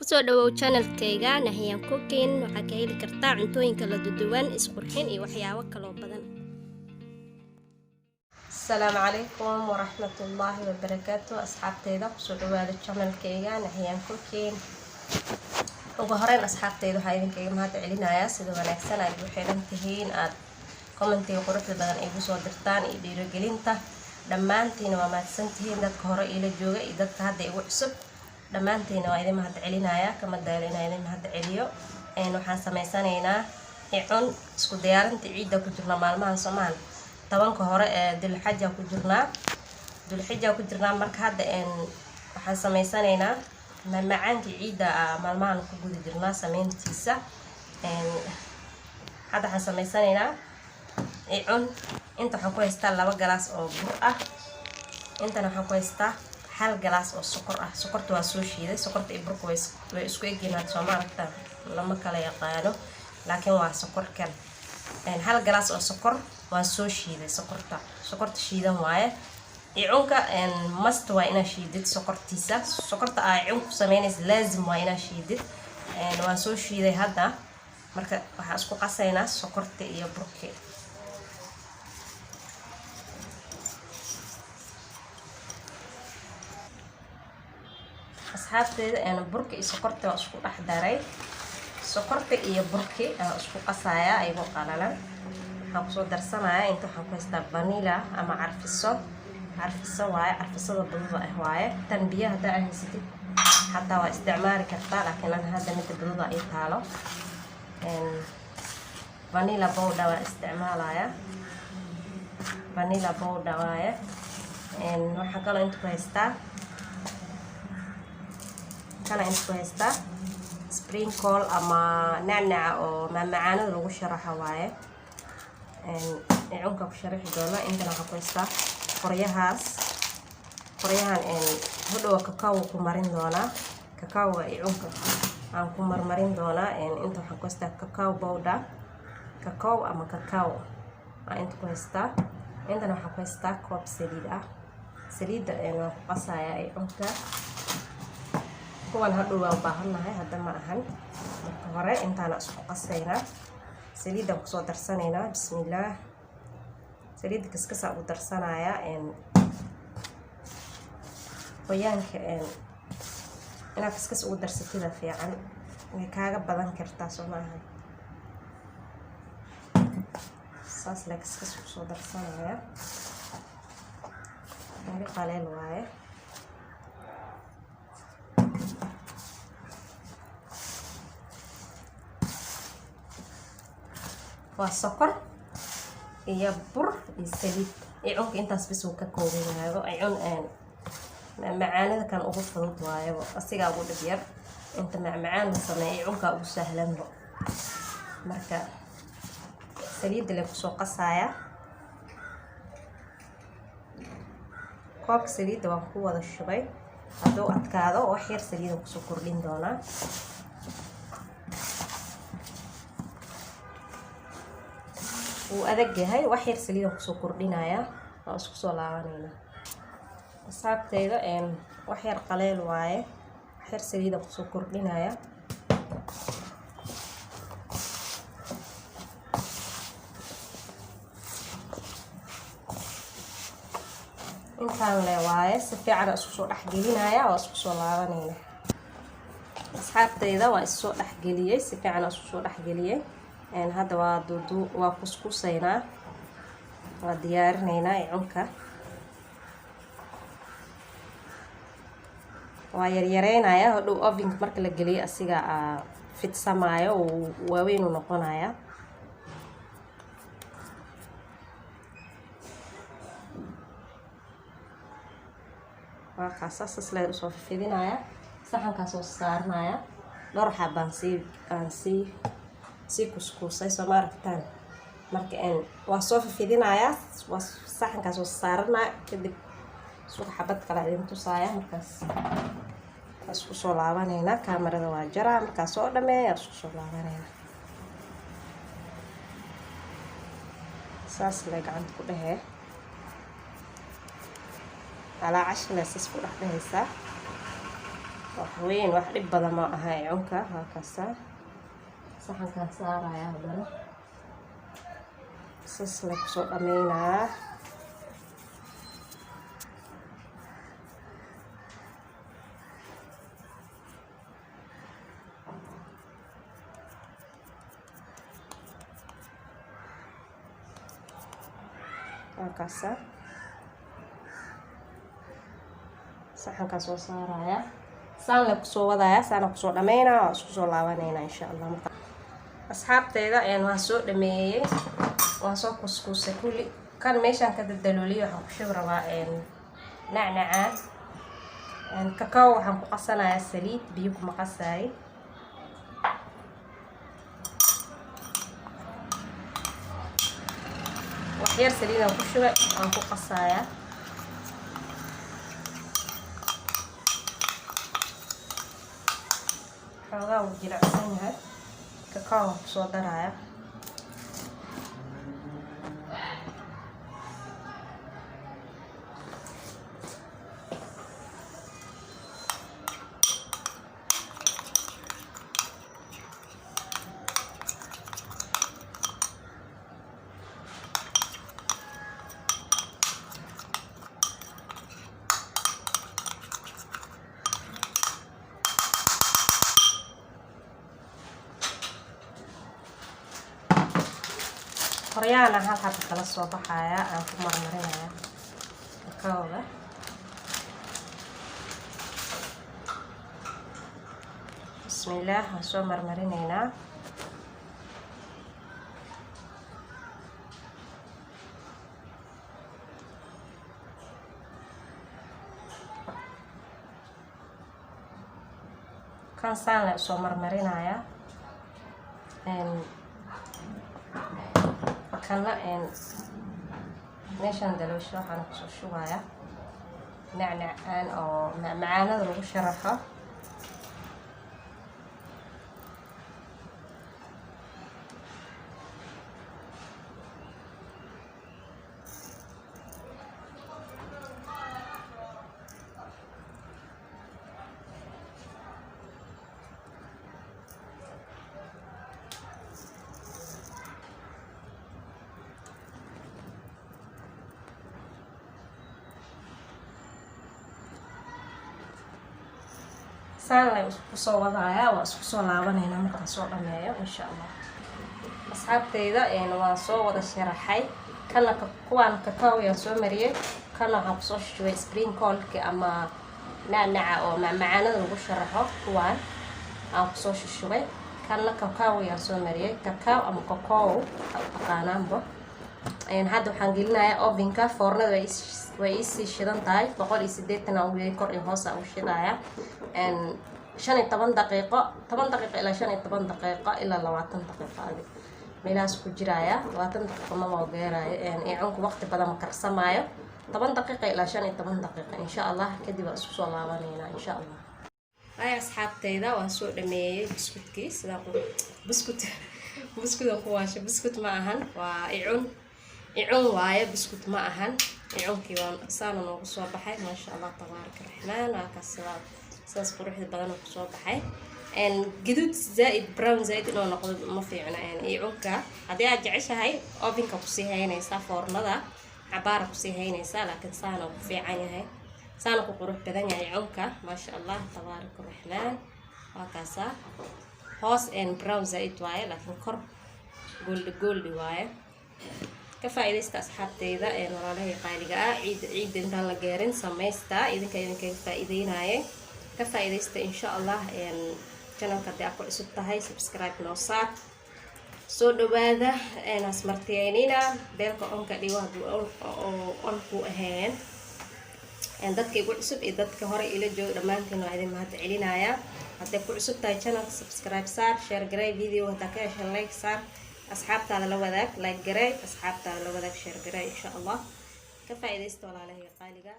kusoo dhawow channelkayga Nahyan Cooking waxaa ka heli kartaa cuntooyin kala duwan isqurxin iyo waxyaabo kala badan. Assalamu alaykum wa rahmatullahi wa barakatuh. Asxaabtayda kusoo dhawaada channelkayga Nahyan Cooking. ugu horeen asxaabtayda waxaa idinkaga mahad celinayaa sida wanaagsan aad u xidhan tihiin aad commentiga quruxda badan igu soo dirtaan iyo dhiirigelinta. dhammaantiin waa mahadsantihiin dadka hore ila jooga iyo dadka hadda igu cusub. dhammaantiin waa idin mahad celinayaa kama daalina idin mahad celiyo. waxaan sameysanaynaa icun isku diyaarinta ciida ku jirna maalmahan Soomaal tobanka hore ee Dulxijja ku jirna marka hadda waxaan sameysanaynaa macaanka ciida maalmahan ku guda jirna sameyntiisa. hadda waxaan sameysanaynaa icun inta waxaan ku haystaa 2 galaas oo bur ah. intana waxaan ku haystaa 1 galaas oo sokor ah. sokorta waa soo shiiday. sokorta iyo burku way isku egyihiin Soomaalida lama kala yaqaano laakiin waa sokor kan. 1 galaas oo sokor waa soo shiiday. sokorta shiidan waaye. icunka must waa ina shiidid sokortiisa. sokorta ay icun ku sameynaysa laazim waa ina shiidid. waan soo shiiday hadda marka waxa isku qasaynaa sokorta iyo burka. asxaabtayda burka iyo sokorta waa isku dhex daray. sokorta iyo burka isku qasaya ayuu qalalan. waxaan ku soo darsanayaa inta waxaan ku haystaa vanilla ama carfiso waaye. carfisada budada ah waaye. tan biyaha hadda aan haysatid hataa waa isticmaali kartaa laakiin aan hadda mid budada ay taalo. vanilla powder waa isticmaalaya. vanilla powder waaye. waxaan kaloo inta ku haystaa sprinkle ama nacnac oo macmacaanada lagu sharaxo waaye. icunka ku sharaxi doona. intana waxaan ku haystaa qoryahan hodhow kakao ku marin doonaa. kakao icunka aan ku marmarin doonaa. inta waxaan ku haystaa kakao powder. kakao ama kakao inta ku haystaa. intana waxaan ku haystaa koob saliid ah. saliidda waan ku qasayaa icunka. kuwan hadhow waan baahanahay hadda ma ahan. marka hore intaana isku qasaynaa. saliidda ku soo darsanaynaa. bismillaah. saliidda kaskasa ugu darsanayaa. qoyaanka inaad kaskas ugu darsatida fiican way kaaga badan kartaa soo maaha. saas la kaskas ku soo darsanayaa. mari qaleel waaye. waa sokor iyo bur iyo saliid. icunka intaas bis uu ka kooban yahay. icun macaanada kan ugu fudud waaye. asiga ugu dhib yar. inta macmacaan la sameeyo icunka ugu sahlan. marka saliidda la ku soo qasaya. koobka saliidda waan ku wada shubay. hadduu adkaado wax yar saliidda ku soo kordhin doonaa. wuu adag yahay wax yar saliidda ku soo kordhinaya. waa isku soo laabanayna. asxaabtayda wax yar qaleel waaye. wax yar saliidda ku soo kordhinaya. intaan le waaye. si fiican isku soo dhexgelinaya. waa isku soo laabanayna. asxaabtayda waa isoo dhexgeliyay. si fiican isku soo dhexgeliyay. hadda waa kuskusaynaa. waa diyaarinaynaa icunka. waa yaryareynayaa. hodhow ovenka marka la geliyo asiga fidsamaayo oo waaweyn u noqonaya. waa qaasas la soo fidinaya. saxankaas oo saarnaya. dhowr xabaan si kuskusay soo maaragtaan. marka waa soo fidinaya. waa saxankaas oo saarnaa kadib suuq xabad kala idin tusaya. markaas isku soo laabanayna. kaamirada waa jaraa. markaas oo dhameeyo isku soo laabanayna. saas la gacanta ku dhahee. على 10 اساس ku dhaxdhaysa وحوين واحد بدل ما هاي عنكا هكذا صحن كسارة يا هذا سلك صوت أمينة هكذا صحن كسو صارة يا سان لك صو وضع يا سان كسو أمينة وسكسو لاوانينا إن شاء الله. asxaabteyda waan soo dhameeyay waan soo kuskusay kulli kan meeshan ka dadalooliyo waxaan ku shub rabaa nacnacaan kakao waxaan ku qasanayaa saliid biyo kuma qasaay wax yar saliid aan ku shubay aan ku qasayaa xoogaa uu jilicsan yahay kakao soo daraya qoryaana hal xabba kala soo baxaya aan ku marmarinaya kakaoga bismillaah waan soo marmarinaynaa kan saan la soo marmarinaya kana meeshan daloosho waxaan ku soo shubayaa nacnacaan oo macmacaanada lagu sharaxo saan la isku soo wadaaya waa isku soo laabanayna markaan soo dhameeyo insha Allah. asxaabteyda waan soo wada sharaxay kana kuwaan kakao yaan soo mariyay kana waxaan kusoo shubay sprinkle ama nacnaca oo macmacaanada lagu sharaxo kuwaan aan kusoo shubay kana kakao yaan soo mariyay kakao ama cocoa taqaanaanba hadda waxaan gelinayaa ovenka foornada way ii shidan tahay 180 ugu kor iyo hoos aan u shidayaa 15 daqiiqo 10 daqiiqo ilaa 15 daqiiqo ilaa 20 daqiiqo adi meelaas ku jiraya 20 daqiiqo ma waa gaaraya cunku waqti badan ma karsamaayo 10 daqiiqo ilaa 15 daqiiqo insha Allah kadib waan isku soo laabanayna insha Allah. ay asxaabteyda waan soo dhameeyay biskutki sida biskut ku waashay biskut ma ahan waa icun waaye biskut ma ahan icunkii waan saana noogu soo baxay maasha Allah tabaaraka raxmaan waa ka saas quruxda badan oo soo baxay gaduud zaid brown zaid inoo noqdo ma fiicna icunka hadii aad jeceshahay ovenka ku sii haynaysaa foornada cabaar ku sii haynaysaa laakiin saana ku fiican yahay saana ku qurux badan yahay icunka maasha Allah tabaaraka raxmaan waa kaasa hoos brown zaid waaye laakiin kor gold waaye ka faa'iideysta asxaabteyda walaalahay qaaliga ah ciid intaan la gaarin sameystaa idinka faa'iideynaaye ka faa'iideysta insha Allah channelka hadii aad ku cusub tahay subscribe noo saar soo dhawaada asmartiyeynina beelka onka dhigo haduu on ku ahayn dadka igu cusub iyo dadka hore ila jooga dhamaantiin waa idin mahad celinaya hadii ku cusub tahay channelka subscribe saar share garay video hadaa ka heshay like saar asxaabtaada la wadaag like garay asxaabtaada la wadaag share garay insha Allah ka faa'iideysta walaalahay qaaliga.